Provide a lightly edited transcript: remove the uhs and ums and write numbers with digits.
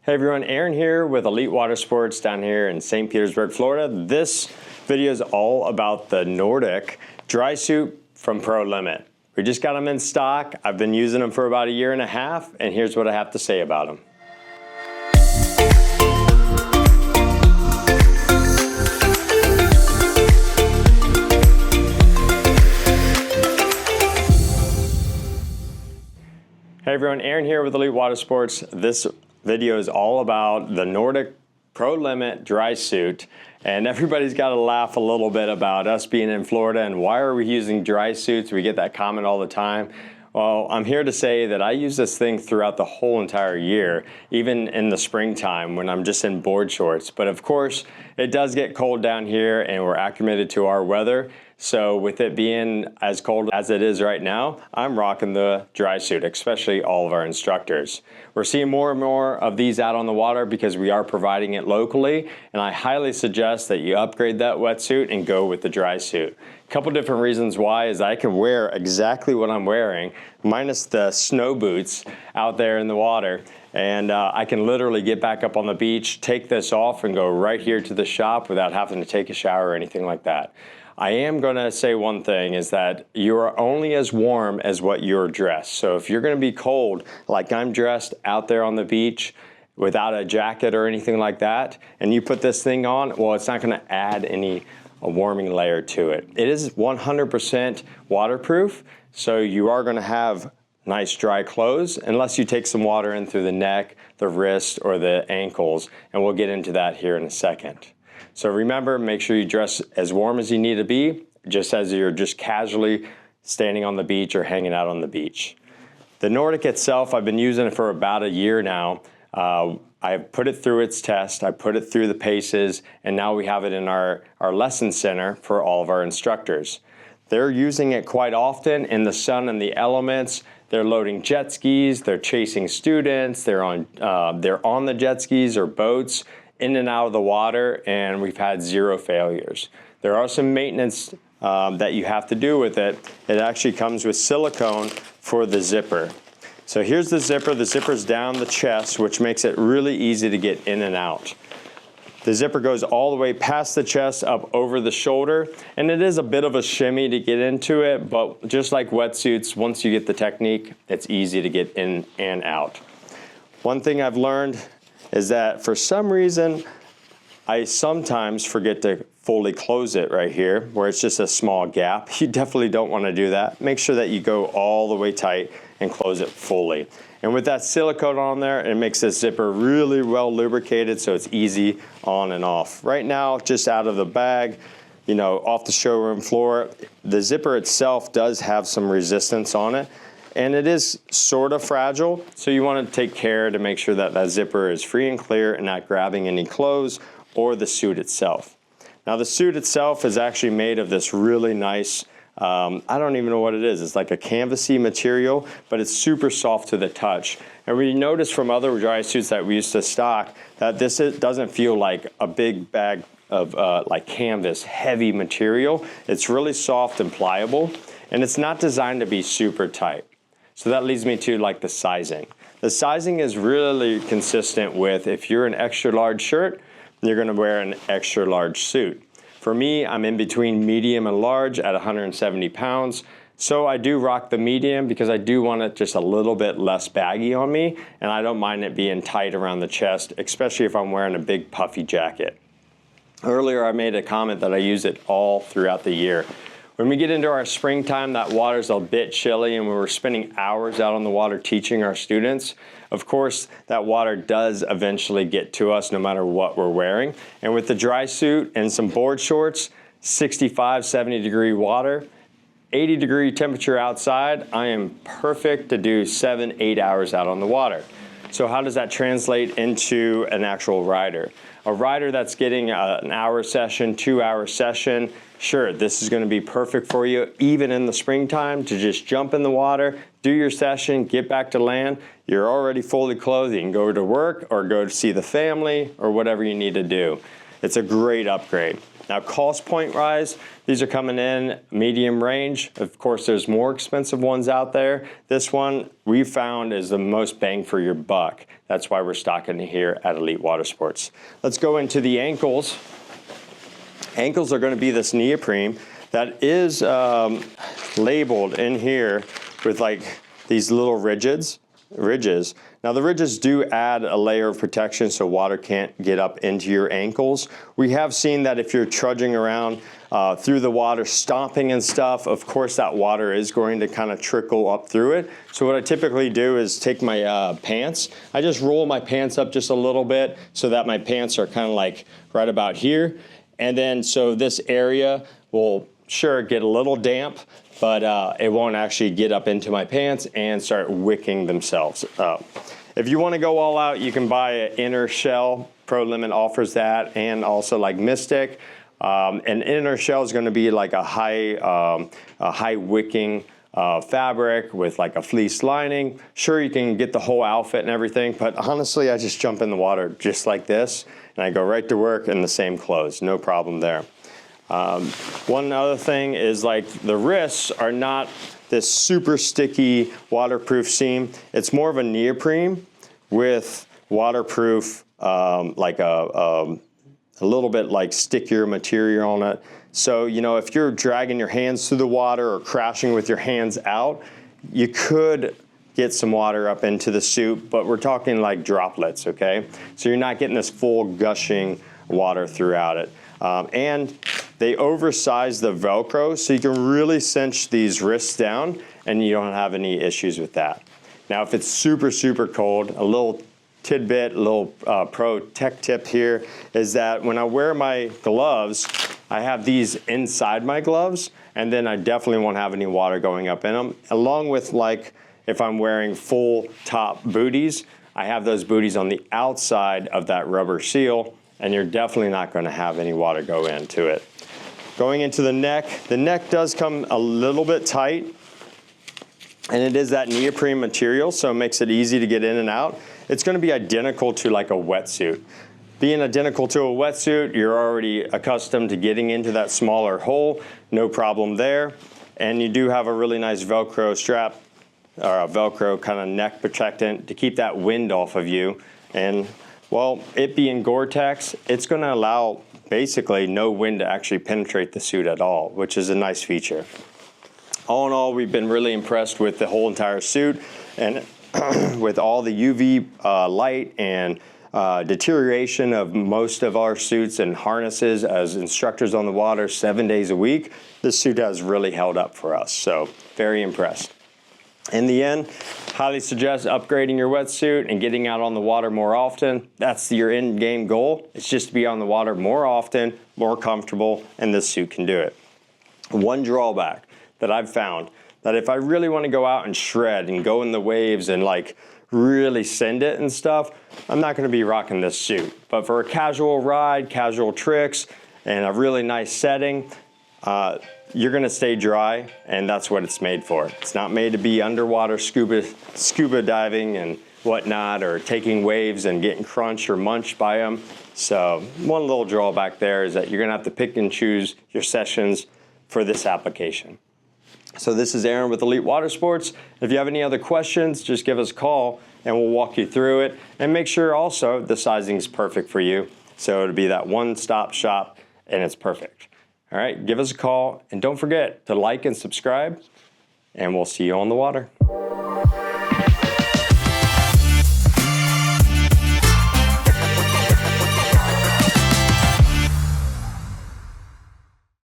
Hey everyone, Aaron here with Elite Watersports down here in St. Petersburg, Florida. This video is all about the Nordic Drysuit from Prolimit. We just got them in stock. I've been using them for about 1.5 years, and here's what I have to say about them. Hey everyone, Aaron here with Elite Watersports. This video is all about the Nordic Prolimit Drysuit, and everybody's got to laugh a little bit about us being in Florida and why are we using dry suits. We get that comment all the time. Well, I'm here to say that I use this thing throughout the whole entire year, even in the springtime when I'm just in board shorts. But of course, it does get cold down here and we're acclimated to our weather. So with it being as cold as it is right now, I'm rocking the dry suit, especially all of our instructors. We're seeing more and more of these out on the water because we are providing it locally, and I highly suggest that you upgrade that wetsuit and go with the dry suit. A couple different reasons why is I can wear exactly what I'm wearing, minus the snow boots out there in the water, and I can literally get back up on the beach, take this off, and go right here to the shop without having to take a shower or anything like that. I am going to say one thing is that you are only as warm as what you're dressed. So if you're going to be cold, like I'm dressed out there on the beach without a jacket or anything like that, and you put this thing on, well, it's not going to add a warming layer to it. It is 100% waterproof, so you are going to have nice dry clothes unless you take some water in through the neck, the wrist, or the ankles, and we'll get into that here in a second. So remember, make sure you dress as warm as you need to be, just as you're just casually standing on the beach or hanging out on the beach. The Nordic itself, I've been using it for about 1 year now. I've put it through its test, I put it through the paces, and now we have it in our lesson center for all of our instructors. They're using it quite often in the sun and the elements. They're loading jet skis, they're chasing students, they're on the jet skis or boats, in and out of the water, and we've had 0 failures. There are some maintenance that you have to do with it. It actually comes with silicone for the zipper. So here's the zipper. The zipper's down the chest, which makes it really easy to get in and out. The zipper goes all the way past the chest up over the shoulder, and it is a bit of a shimmy to get into it, but just like wetsuits, once you get the technique, it's easy to get in and out. One thing I've learned is that for some reason, I sometimes forget to fully close it right here, where it's just a small gap. You definitely don't want to do that. Make sure that you go all the way tight and close it fully. And with that silicone on there, it makes this zipper really well lubricated so it's easy on and off. Right now, just out of the bag, you know, off the showroom floor, the zipper itself does have some resistance on it. And it is sort of fragile, so you want to take care to make sure that that zipper is free and clear and not grabbing any clothes or the suit itself. Now the suit itself is actually made of this really nice, I don't even know what it is. It's like a canvasy material, but it's super soft to the touch. And we noticed from other dry suits that we used to stock that this doesn't feel like a big bag of like canvas, heavy material. It's really soft and pliable, and it's not designed to be super tight. So that leads me to like the sizing. The sizing is really consistent with if you're an extra large shirt, you're gonna wear an extra large suit. For me, I'm in between medium and large at 170 pounds. So I do rock the medium because I do want it just a little bit less baggy on me, and I don't mind it being tight around the chest, especially if I'm wearing a big puffy jacket. Earlier, I made a comment that I use it all throughout the year. When we get into our springtime, that water's a bit chilly, and when we're spending hours out on the water teaching our students, of course, that water does eventually get to us no matter what we're wearing. And with the dry suit and some board shorts, 65, 70 degree water, 80 degree temperature outside, I am perfect to do 7, 8 hours out on the water. So how does that translate into an actual rider? A rider that's getting an hour session, 2-hour session, sure, this is going to be perfect for you, even in the springtime, to just jump in the water, do your session, get back to land. You're already fully clothed. You can go to work or go to see the family or whatever you need to do. It's a great upgrade. Now, cost point wise, these are coming in medium range. Of course, there's more expensive ones out there. This one we found is the most bang for your buck. That's why we're stocking it here at Elite Watersports. Let's go into the ankles. Ankles are going to be this neoprene that is labeled in here with like these little ridges. Now the ridges do add a layer of protection so water can't get up into your ankles. We have seen that if you're trudging around through the water, stomping and stuff, of course that water is going to kind of trickle up through it. So what I typically do is take my pants. I just roll my pants up just a little bit so that my pants are kind of like right about here. And then so this area will sure get a little damp, but it won't actually get up into my pants and start wicking themselves up. If you want to go all out, you can buy an inner shell. Prolimit offers that, and also like Mystic. An inner shell is going to be like a high wicking fabric with like a fleece lining. Sure, you can get the whole outfit and everything, but honestly, I just jump in the water just like this, and I go right to work in the same clothes. No problem there. One other thing is like the wrists are not this super sticky waterproof seam. It's more of a neoprene with waterproof, like a little bit like stickier material on it. So, you know, if you're dragging your hands through the water or crashing with your hands out, you could get some water up into the suit, but we're talking like droplets, okay? So you're not getting this full gushing water throughout it. And they oversize the Velcro so you can really cinch these wrists down and you don't have any issues with that. Now, if it's super, super cold, a little tidbit, a little pro tech tip here is that when I wear my gloves, I have these inside my gloves, and then I definitely won't have any water going up in them. Along with like if I'm wearing full top booties, I have those booties on the outside of that rubber seal, and you're definitely not going to have any water go into it. Going into the neck does come a little bit tight, and it is that neoprene material, so it makes it easy to get in and out. It's going to be identical to like a wetsuit. Being identical to a wetsuit, you're already accustomed to getting into that smaller hole, no problem there. And you do have a really nice Velcro strap, or a Velcro kind of neck protectant to keep that wind off of you. And well, it being Gore-Tex, it's going to allow basically no wind to actually penetrate the suit at all, which is a nice feature. All in all, we've been really impressed with the whole entire suit, and with all the UV light and deterioration of most of our suits and harnesses as instructors on the water 7 days a week, this suit has really held up for us. So very impressed. In the end, highly suggest upgrading your wetsuit and getting out on the water more often. That's your end game goal. It's just to be on the water more often, more comfortable, and this suit can do it. One drawback that I've found, that if I really want to go out and shred and go in the waves and like really send it and stuff, I'm not going to be rocking this suit. But for a casual ride, casual tricks, and a really nice setting, you're going to stay dry, and that's what it's made for. It's not made to be underwater scuba diving and whatnot, or taking waves and getting crunched or munched by them. So one little drawback there is that you're going to have to pick and choose your sessions for this application. So this is Aaron with Elite Watersports. If you have any other questions, just give us a call and we'll walk you through it. And make sure also the sizing is perfect for you. So it'll be that one-stop shop and it's perfect. All right, give us a call, and don't forget to like and subscribe, and we'll see you on the water.